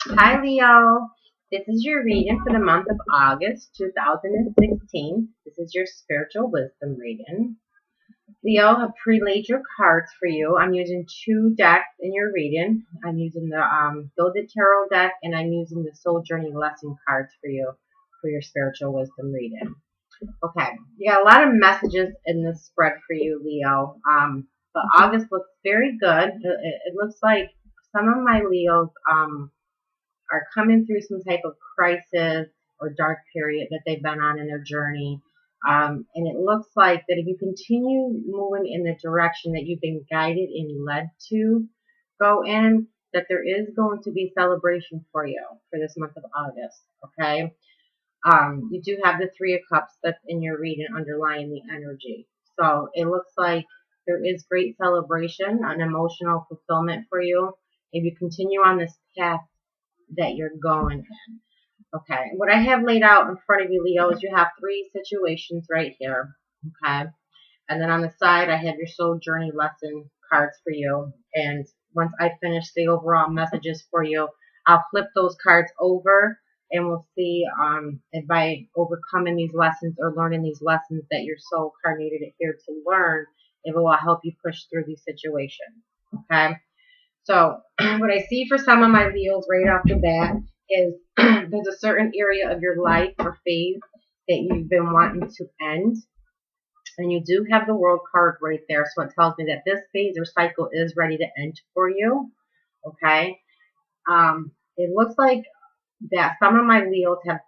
Hi, Leo. This is your reading for the month of August 2016. This is your spiritual wisdom reading. Leo, I've pre-laid your cards for you. I'm using two decks in your reading. I'm using the Gilded Tarot deck, and I'm using the Soul Journey Lesson cards for you for your spiritual wisdom reading. Okay, you got a lot of messages in this spread for you, Leo. But August looks very good. It looks like some of my Leos are coming through some type of crisis or dark period that they've been on in their journey. And it looks like that if you continue moving in the direction that you've been guided and led to go in, that there is going to be celebration for you for this month of August. Okay. You do have the Three of Cups that's in your reading underlying the energy. So it looks like there is great celebration and emotional fulfillment for you if you continue on this path that you're going in. Okay, what I have laid out in front of you, Leo, is you have three situations right here. Okay, and then on the side, I have your soul journey lesson cards for you. And once I finish the overall messages for you, I'll flip those cards over and we'll see if by overcoming these lessons or learning these lessons that your soul card needed it here to learn, it will help you push through these situations. Okay. So what I see for some of my Leos right off the bat is there's a certain area of your life or phase that you've been wanting to end. And you do have the World card right there. So it tells me that this phase or cycle is ready to end for you. Okay. It looks like that some of my Leos have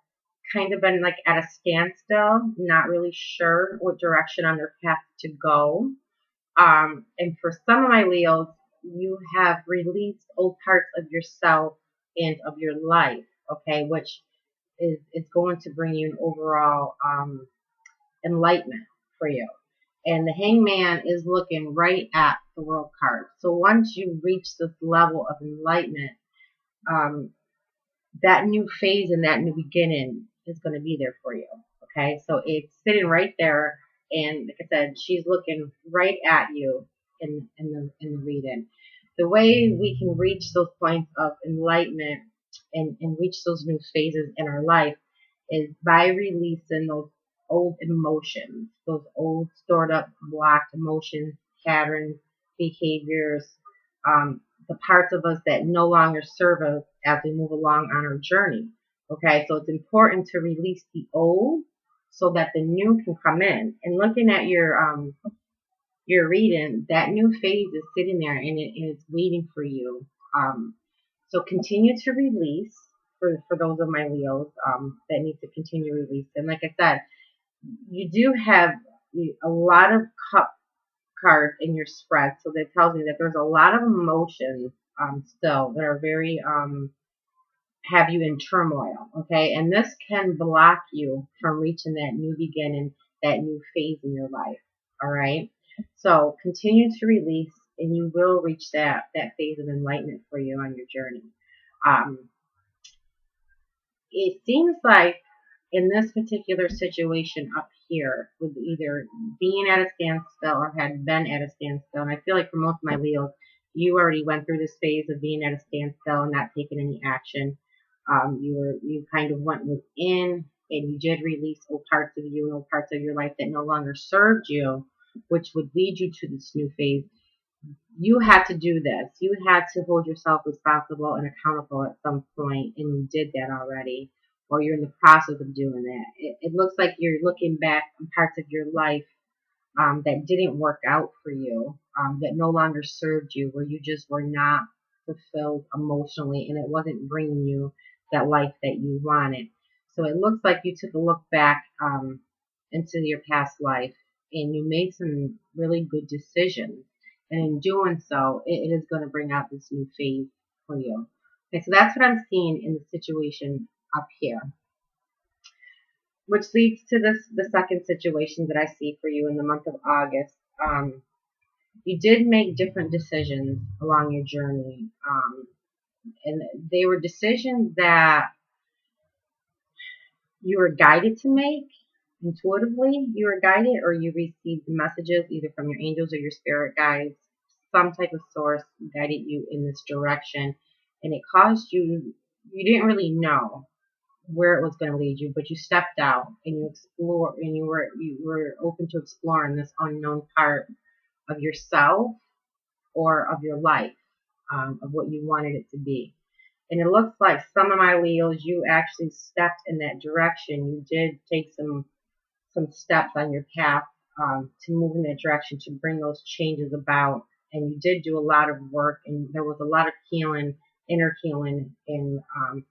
kind of been like at a standstill, not really sure what direction on their path to go. And for some of my Leos, you have released old parts of yourself and of your life, okay, which is going to bring you an overall enlightenment for you. And the hangman is looking right at the world card. So once you reach this level of enlightenment, um, that new phase and that new beginning is going to be there for you. Okay, so it's sitting right there, and like I said, she's looking right at you in the reading. The way we can reach those points of enlightenment and reach those new phases in our life is by releasing those old emotions, those old stored up blocked emotions, patterns, behaviors, the parts of us that no longer serve us as we move along on our journey. Okay, so it's important to release the old so that the new can come in. And looking at your reading, that new phase is sitting there and it's waiting for you. So continue to release for those of my Leos that need to continue to release. And like I said, you do have a lot of cup cards in your spread, so that tells me that there's a lot of emotions still that are very have you in turmoil, okay? And this can block you from reaching that new beginning, that new phase in your life, all right? So continue to release, and you will reach that phase of enlightenment for you on your journey. It seems like in this particular situation up here, with either being at a standstill or had been at a standstill, and I feel like for most of my Leos, you already went through this phase of being at a standstill and not taking any action. You kind of went within and you did release old parts of you and old parts of your life that no longer served you, which would lead you to this new phase. You had to do this. You had to hold yourself responsible and accountable at some point, and you did that already, or you're in the process of doing that. It looks like you're looking back on parts of your life that didn't work out for you, that no longer served you, where you just were not fulfilled emotionally, and it wasn't bringing you that life that you wanted. So it looks like you took a look back into your past life, and you made some really good decisions. And in doing so, it is going to bring out this new phase for you. Okay, so that's what I'm seeing in the situation up here, which leads to the second situation that I see for you in the month of August. You did make different decisions along your journey, and they were decisions that you were guided to make intuitively. You were guided, or you received messages either from your angels or your spirit guides. Some type of source guided you in this direction, and it caused you you didn't really know where it was going to lead you, but you stepped out and you explored, and you were open to exploring this unknown part of yourself or of your life, of what you wanted it to be. And it looks like some of my Leos, you actually stepped in that direction. You did take some steps on your path to move in that direction to bring those changes about. And you did do a lot of work, and there was a lot of healing, inner healing in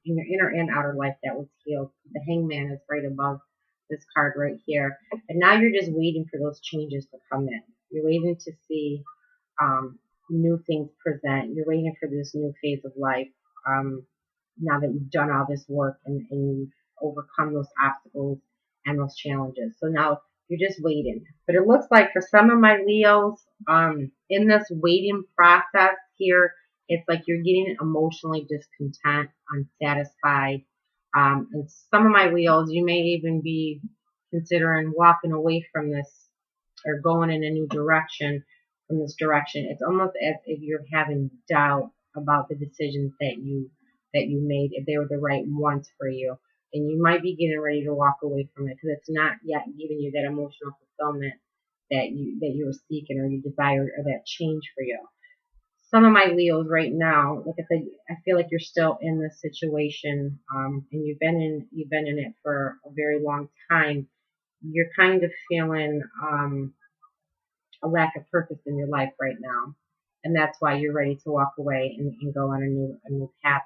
your inner and outer life that was healed. The Hangman is right above this card right here. And now you're just waiting for those changes to come in. You're waiting to see new things present. You're waiting for this new phase of life. Now that you've done all this work and you've overcome those obstacles and those challenges. So now you're just waiting. But it looks like for some of my Leos, in this waiting process here, it's like you're getting emotionally discontent, unsatisfied. And some of my Leos, you may even be considering walking away from this or going in a new direction from this direction. It's almost as if you're having doubt about the decisions that you made, if they were the right ones for you. And you might be getting ready to walk away from it because it's not yet giving you that emotional fulfillment that you were seeking or you desired, or that change for you. Some of my Leos right now, like I said, I feel like you're still in this situation, and you've been in it for a very long time. You're kind of feeling a lack of purpose in your life right now, and that's why you're ready to walk away and go on a new path.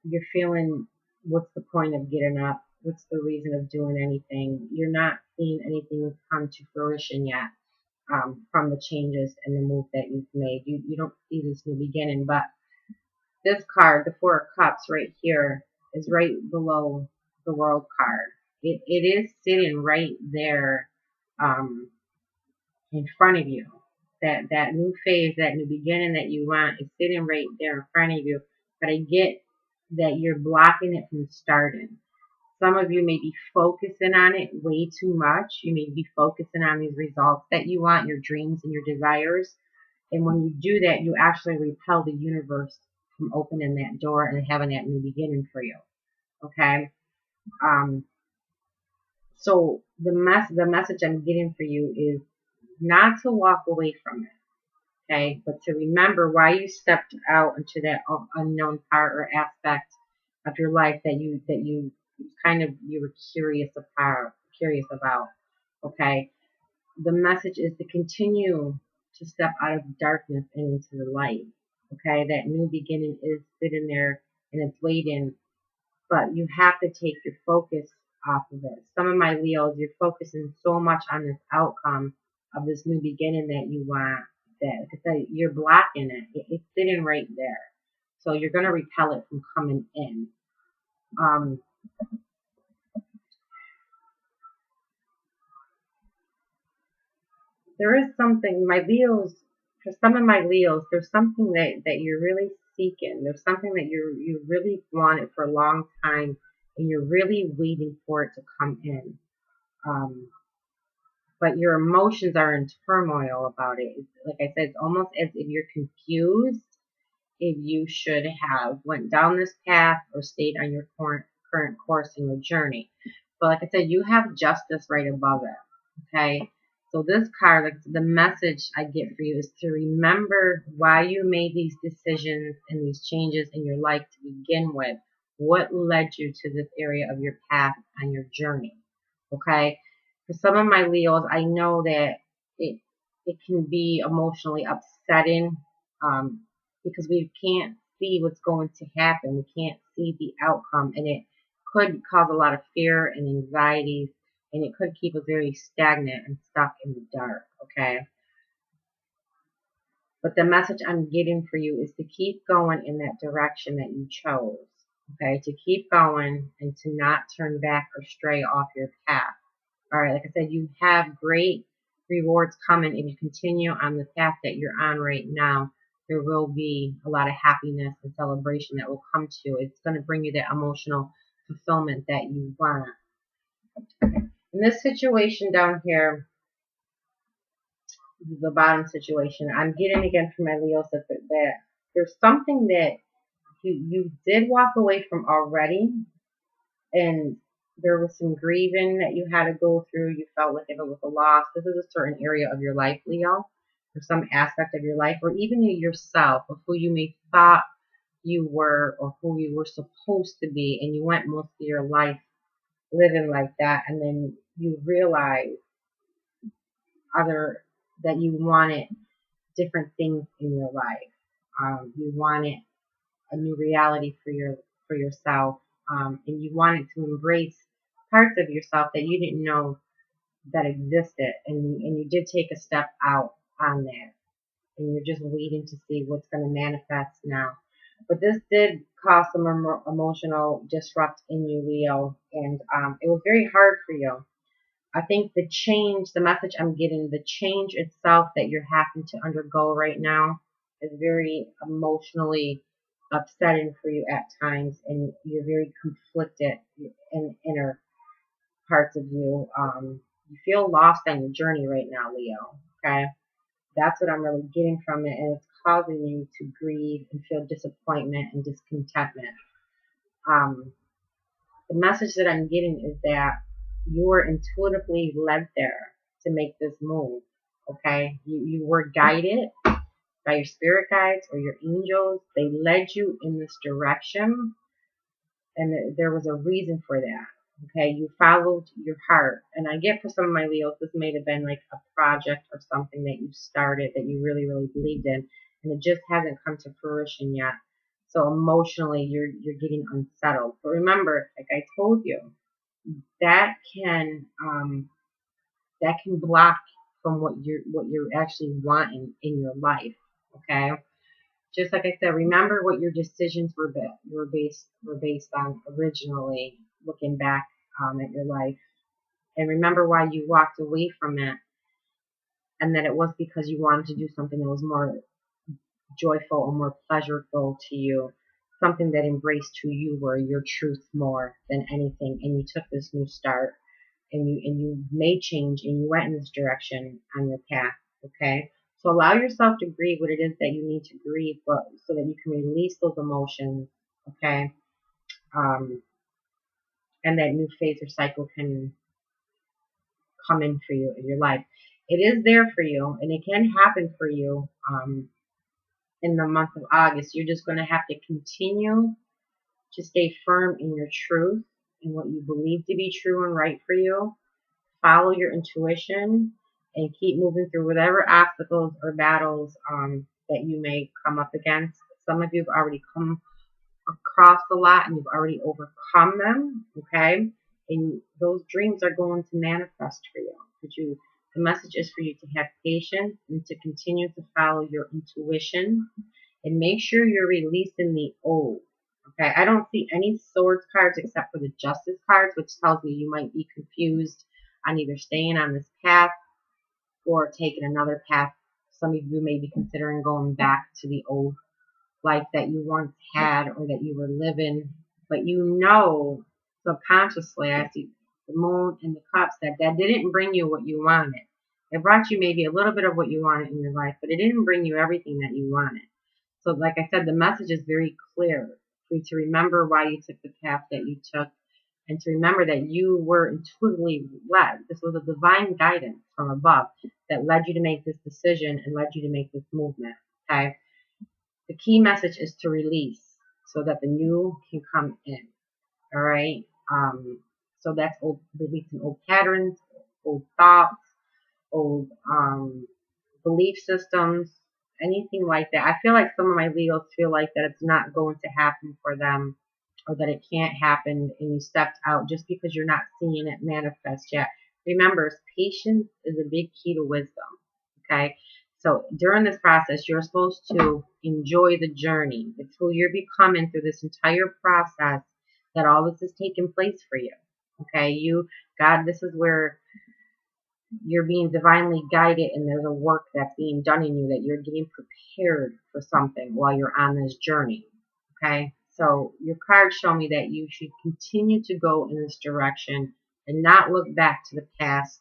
You're feeling, what's the point of getting up? What's the reason of doing anything? You're not seeing anything come to fruition yet from the changes and the move that you've made. You don't see this new beginning, but this card, the Four of Cups right here, is right below the World card. It is sitting right there in front of you. That new phase, that new beginning that you want is sitting right there in front of you. But I get that you're blocking it from starting. Some of you may be focusing on it way too much. You may be focusing on these results that you want, your dreams and your desires. And when you do that, you actually repel the universe from opening that door and having that new beginning for you. Okay? So the message I'm getting for you is not to walk away from it. Okay, but to remember why you stepped out into that unknown part or aspect of your life that you were curious about. Okay, the message is to continue to step out of darkness and into the light. Okay, that new beginning is sitting there and it's waiting, but you have to take your focus off of it. Some of my Leos, you're focusing so much on this outcome of this new beginning that you want, that you're blocking it. It's sitting right there. So you're going to repel it from coming in. There is something, my Leos, for some of my Leos, there's something that you're really seeking. There's something that you really wanted for a long time, and you're really waiting for it to come in. But your emotions are in turmoil about it. Like I said, it's almost as if you're confused if you should have went down this path or stayed on your current course in your journey. But like I said, you have justice right above it. Okay? So this card, like the message I get for you is to remember why you made these decisions and these changes in your life to begin with. What led you to this area of your path on your journey? Okay? For some of my Leos, I know that it can be emotionally upsetting because we can't see what's going to happen. We can't see the outcome, and it could cause a lot of fear and anxiety, and it could keep us very stagnant and stuck in the dark. Okay? But the message I'm getting for you is to keep going in that direction that you chose. Okay? To keep going and to not turn back or stray off your path. All right, like I said, you have great rewards coming if you continue on the path that you're on right now. There will be a lot of happiness and celebration that will come to you. It's going to bring you that emotional fulfillment that you want. In this situation down here, the bottom situation, I'm getting again from my Leos that there's something that you did walk away from already, and there was some grieving that you had to go through. You felt like if it was a loss, this is a certain area of your life, Leo, or some aspect of your life, or even yourself, of who you may thought you were or who you were supposed to be, and you went most of your life living like that, and then you realize other that you wanted different things in your life. You wanted a new reality for yourself, and you wanted to embrace parts of yourself that you didn't know that existed, and you did take a step out on that, and you're just waiting to see what's going to manifest now. But this did cause some emotional disrupt in you, Leo, and it was very hard for you. I think the change, the message I'm getting, the change itself that you're having to undergo right now is very emotionally upsetting for you at times, and you're very conflicted in inner parts of you. You feel lost on your journey right now, Leo. Okay, that's what I'm really getting from it, and it's causing you to grieve and feel disappointment and discontentment. Um, the message that I'm getting is that you were intuitively led there to make this move. Okay, you were guided by your spirit guides or your angels. They led you in this direction, and there was a reason for that. Okay, you followed your heart. And I get for some of my Leos, this may have been like a project or something that you started that you really, really believed in, and it just hasn't come to fruition yet. So emotionally, you're getting unsettled. But remember, like I told you, that can block from what you're actually wanting in your life. Okay, just like I said, remember what your decisions were based on originally. Looking back at your life, and remember why you walked away from it, and that it was because you wanted to do something that was more joyful or more pleasurable to you, something that embraced who you were, your truth more than anything, and you took this new start, and you made change, and you went in this direction on your path. Okay, so allow yourself to grieve what it is that you need to grieve, but so that you can release those emotions. Okay, um, and that new phase or cycle can come in for you in your life. It is there for you, and it can happen for you in the month of August. You're just going to have to continue to stay firm in your truth and what you believe to be true and right for you. Follow your intuition and keep moving through whatever obstacles or battles that you may come up against. Some of you have already come across a lot and you've already overcome them, okay? And those dreams are going to manifest for you. The message is for you to have patience and to continue to follow your intuition, and make sure you're releasing the old. Okay, I don't see any swords cards except for the justice cards, which tells me you might be confused on either staying on this path or taking another path. Some of you may be considering going back to the old life that you once had or that you were living, but you know subconsciously, I see the moon and the cups, that didn't bring you what you wanted. It brought you maybe a little bit of what you wanted in your life, but it didn't bring you everything that you wanted. So like I said, the message is very clear for you to remember why you took the path that you took, and to remember that you were intuitively led. This was a divine guidance from above that led you to make this decision and led you to make this movement. Okay. The key message is to release so that the new can come in. All right. So that's releasing old patterns, old thoughts, old belief systems, anything like that. I feel like some of my Leos feel like that it's not going to happen for them, or that it can't happen, and you stepped out just because you're not seeing it manifest yet. Remember, patience is a big key to wisdom. Okay. So during this process, you're supposed to enjoy the journey. It's who you're becoming through this entire process that all this is taking place for you. Okay, God, this is where you're being divinely guided, and there's a work that's being done in you, that you're getting prepared for something while you're on this journey. Okay, so your cards show me that you should continue to go in this direction and not look back to the past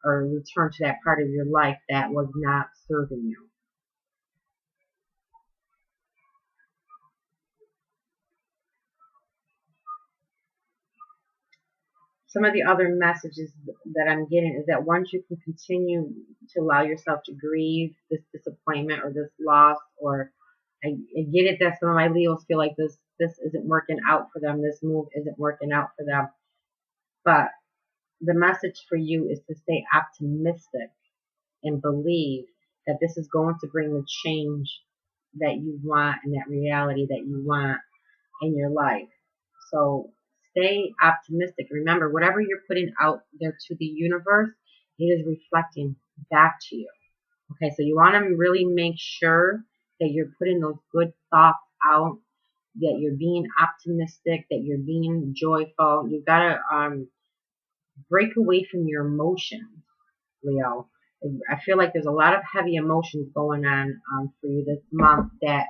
or return to that part of your life that was not serving you. some of the other messages that I'm getting is that once you can continue to allow yourself to grieve this disappointment or this loss, or I get it that some of my Leos feel like this isn't working out for them, this move isn't working out for them, but the message for you is to stay optimistic and believe that this is going to bring the change that you want and that reality that you want in your life. So stay optimistic. Remember, whatever you're putting out there to the universe, it is reflecting back to you. Okay, so you want to really make sure that you're putting those good thoughts out, that you're being optimistic, that you're being joyful. You've got to break away from your emotions, Leo. I feel like there's a lot of heavy emotions going on for you this month that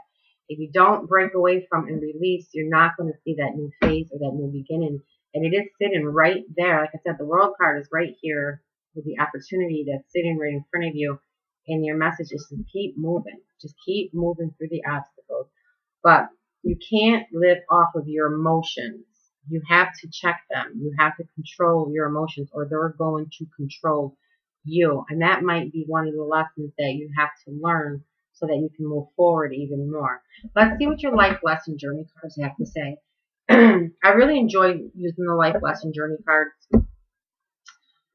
if you don't break away from and release, you're not going to see that new phase or that new beginning. And it is sitting right there. Like I said, the World card is right here with the opportunity that's sitting right in front of you. And your message is to keep moving. Just keep moving through the obstacles. But you can't live off of your emotions. You have to check them. You have to control your emotions, or they're going to control you. And that might be one of the lessons that you have to learn so that you can move forward even more. Let's see what your life lesson journey cards have to say. I really enjoy using the life lesson journey cards.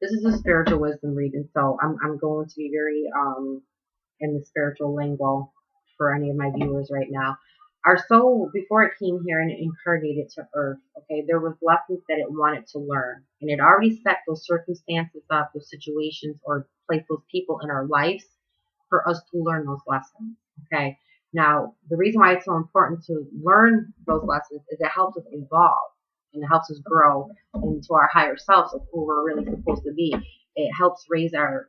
This is a spiritual wisdom reading, so I'm going to be very in the spiritual lingo for any of my viewers right now. Our soul, before it came here and it incarnated to Earth, okay, there was lessons that it wanted to learn. And it already set those circumstances up, those situations, or placed those people in our lives for us to learn those lessons, okay? Now, the reason why it's so important to learn those lessons is it helps us evolve and it helps us grow into our higher selves of who we're really supposed to be. It helps raise our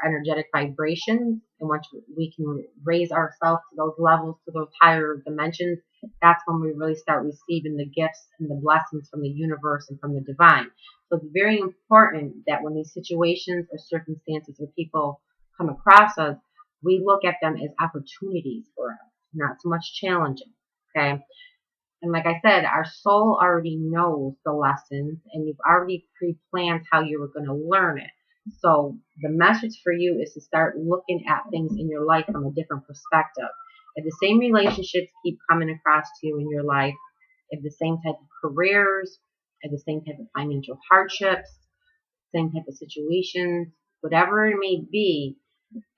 energetic vibrations, and once we can raise ourselves to those levels, to those higher dimensions, that's when we really start receiving the gifts and the blessings from the universe and from the divine. So it's very important that when these situations or circumstances or people come across us, we look at them as opportunities for us, not so much challenging, okay? And like I said, our soul already knows the lessons, and you've already pre-planned how you were going to learn it. So the message for you is to start looking at things in your life from a different perspective. If the same relationships keep coming across to you in your life, if the same type of careers, if the same type of financial hardships, same type of situations, whatever it may be,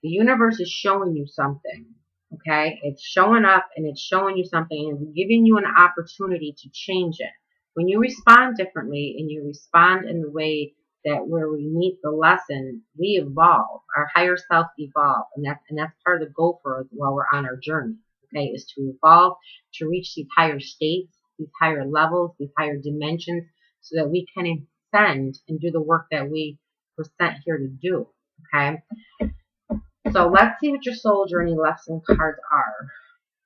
the universe is showing you something. Okay? It's showing up and it's showing you something and giving you an opportunity to change it. When you respond differently and you respond in the way that where we meet the lesson, we evolve. Our higher self evolve. And that's part of the goal for us while we're on our journey. Okay, is to evolve, to reach these higher states, these higher levels, these higher dimensions, so that we can ascend and do the work that we were sent here to do. Okay? So let's see what your soul journey lesson cards are.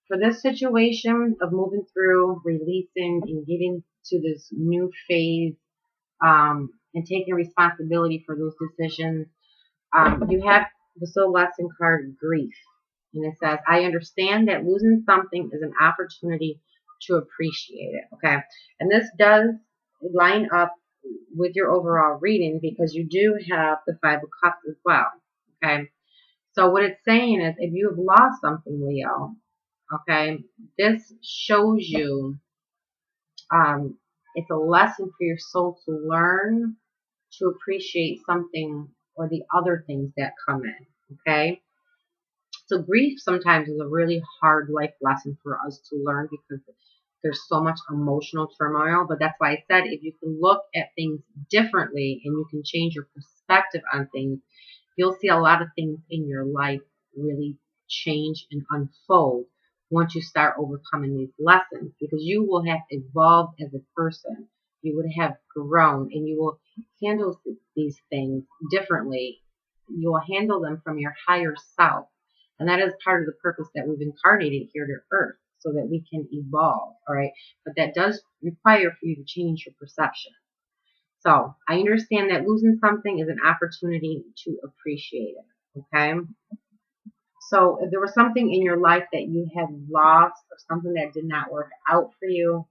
For this situation of moving through, releasing, and getting to this new phase, and taking responsibility for those decisions, you have the soul lesson card, grief. And it says, I understand that losing something is an opportunity to appreciate it. Okay. And this does line up with your overall reading because you do have the Five of Cups as well. Okay. So what it's saying is if you have lost something, Leo, okay, this shows you it's a lesson for your soul to learn to appreciate something or the other things that come in, okay? So grief sometimes is a really hard life lesson for us to learn because there's so much emotional turmoil, but that's why I said if you can look at things differently and you can change your perspective on things, you'll see a lot of things in your life really change and unfold once you start overcoming these lessons, because you will have evolved as a person. You would have grown and you will handle these things differently. You will handle them from your higher self. And that is part of the purpose that we've incarnated here to Earth, so that we can evolve, all right? But that does require for you to change your perception. So I understand that losing something is an opportunity to appreciate it, okay? So if there was something in your life that you had lost or something that did not work out for you,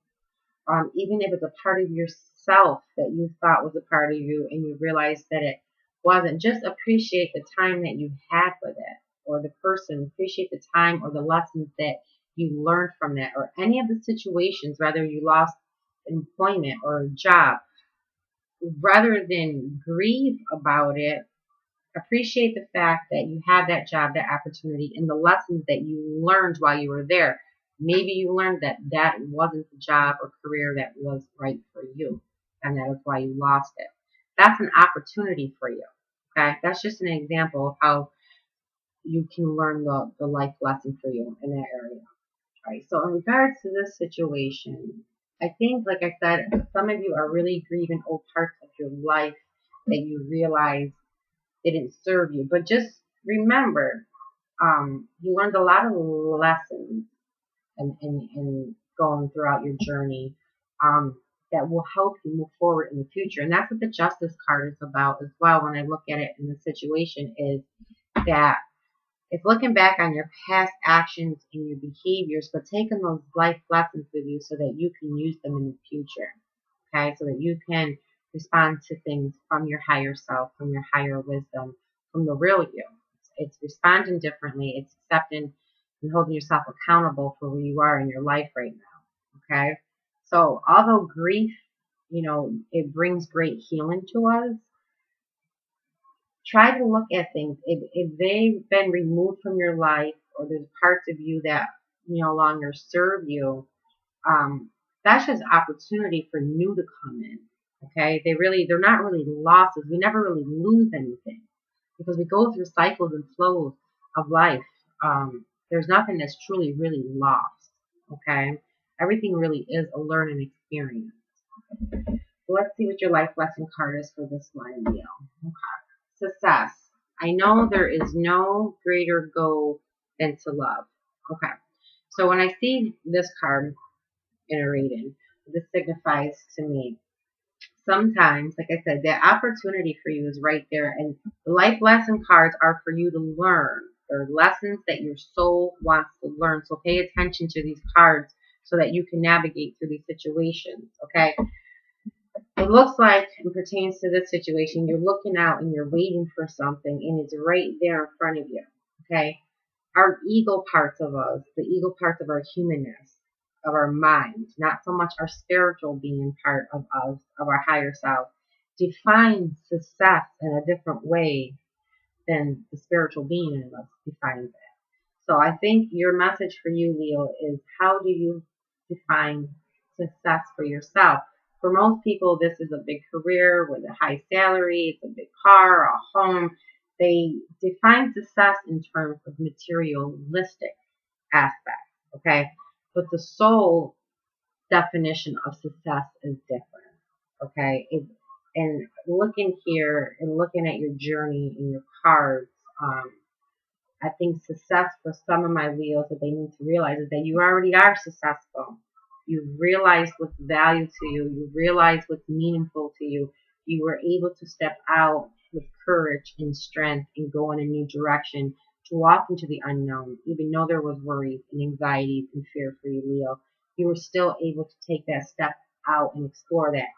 Even if it's a part of yourself that you thought was a part of you and you realize that it wasn't, just appreciate the time that you had with it, or the person. Appreciate the time or the lessons that you learned from that, or any of the situations, whether you lost employment or a job. Rather than grieve about it, appreciate the fact that you had that job, that opportunity, and the lessons that you learned while you were there. Maybe you learned that that wasn't the job or career that was right for you, and that is why you lost it. That's an opportunity for you. Okay, that's just an example of how you can learn the life lesson for you in that area. All right, so in regards to this situation, I think, like I said, some of you are really grieving old parts of your life that you realize didn't serve you. But just remember, you learned a lot of lessons in going throughout your journey that will help you move forward in the future. And that's what the Justice card is about as well. When I look at it in the situation, is that it's looking back on your past actions and your behaviors, but taking those life lessons with you so that you can use them in the future. Okay, so that you can respond to things from your higher self, from your higher wisdom, from the real you. It's responding differently. It's accepting and holding yourself accountable for where you are in your life right now. Okay, so although grief, it brings great healing to us, try to look at things. If they've been removed from your life, or there's parts of you that no longer serve you, that's just opportunity for new to come in. Okay, they're not really losses. We never really lose anything because we go through cycles and flows of life. There's nothing that's truly really lost. Okay, everything really is a learning experience. So let's see what your life lesson card is for this line, Leo. Okay, success. I know there is no greater goal than to love. Okay, so when I see this card in a reading, this signifies to me sometimes, like I said, the opportunity for you is right there, and the life lesson cards are for you to learn. They're lessons that your soul wants to learn. So pay attention to these cards so that you can navigate through these situations. Okay, it looks like it pertains to this situation. You're looking out and you're waiting for something, and it's right there in front of you. Okay, our ego parts of us, the ego parts of our humanness, of our mind, not so much our spiritual being part of us, of our higher self, defines success in a different way than the spiritual being in us defines it. So I think your message for you, Leo, is how do you define success for yourself? For most people, this is a big career with a high salary, it's a big car, a home. They define success in terms of materialistic aspects, okay? But the soul definition of success is different, okay? And looking here and looking at your journey and your cards, I think success for some of my Leos that they need to realize is that you already are successful. You realize what's value to you. You realize what's meaningful to you. You were able to step out with courage and strength and go in a new direction to walk into the unknown, even though there was worries and anxieties and fear for you, Leo. You were still able to take that step out and explore that.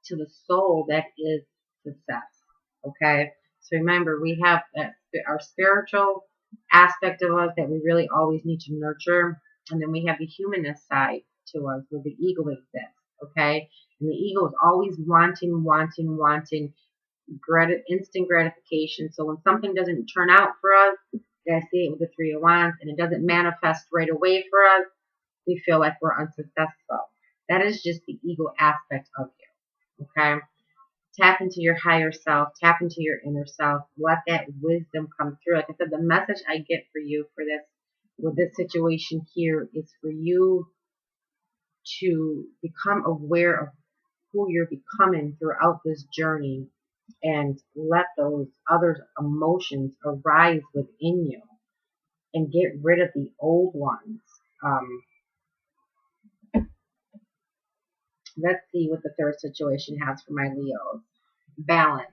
To the soul, that is success. Okay? So remember, we have our spiritual aspect of us that we really always need to nurture. And then we have the humanist side to us where the ego exists. Okay? And the ego is always wanting instant gratification. So when something doesn't turn out for us, I see it with the Three of Wands, and it doesn't manifest right away for us, we feel like we're unsuccessful. That is just the ego aspect of you. Okay? Tap into your higher self. Tap into your inner self. Let that wisdom come through. Like I said, the message I get for you for this, with this situation here, is for you to become aware of who you're becoming throughout this journey and let those other emotions arise within you and get rid of the old ones. Let's see what the third situation has for my Leos. Balance.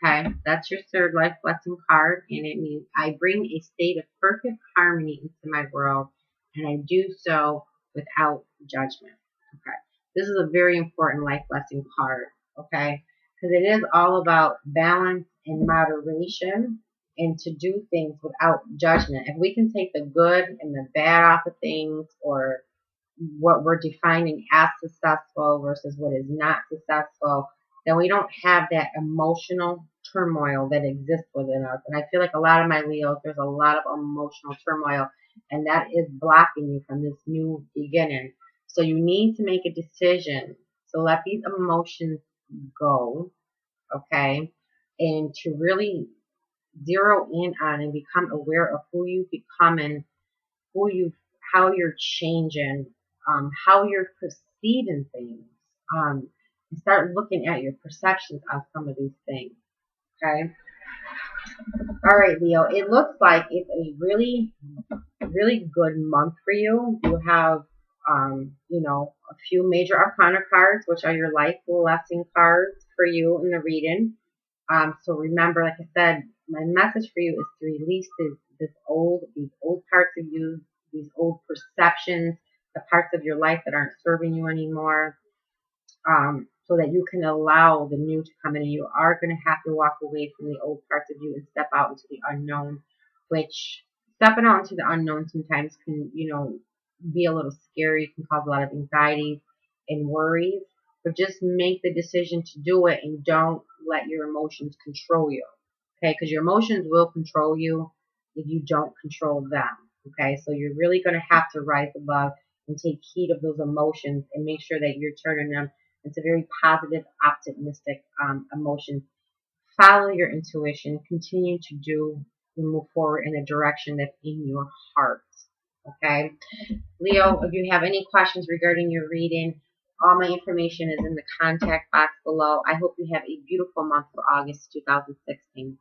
Okay, that's your third life lesson card, and it means I bring a state of perfect harmony into my world, and I do so without judgment. Okay, This is a very important life lesson card, okay? Because it is all about balance and moderation and to do things without judgment. If we can take the good and the bad off of things, or what we're defining as successful versus what is not successful, then we don't have that emotional turmoil that exists within us. And I feel like a lot of my Leos, there's a lot of emotional turmoil, and that is blocking you from this new beginning. So you need to make a decision. So let these emotions go, okay? And to really zero in on and become aware of who you become and who you, how you're changing, how you're perceiving things. And start looking at your perceptions of some of these things. Okay. All right, Leo. It looks like it's a really, really good month for you. You have, a few major arcana cards, which are your life lesson cards for you in the reading. So remember, like I said, my message for you is to release these old parts of you, these old perceptions, the parts of your life that aren't serving you anymore, so that you can allow the new to come in. And you are going to have to walk away from the old parts of you and step out into the unknown, which stepping out into the unknown sometimes can, be a little scary, can cause a lot of anxiety and worries. But just make the decision to do it and don't let your emotions control you. Okay, because your emotions will control you if you don't control them. Okay, so you're really going to have to rise above and take heed of those emotions and make sure that you're turning them into very positive, optimistic emotions. Follow your intuition. Continue to do and move forward in a direction that's in your heart. Okay, Leo, if you have any questions regarding your reading, all my information is in the contact box below. I hope you have a beautiful month for August 2016.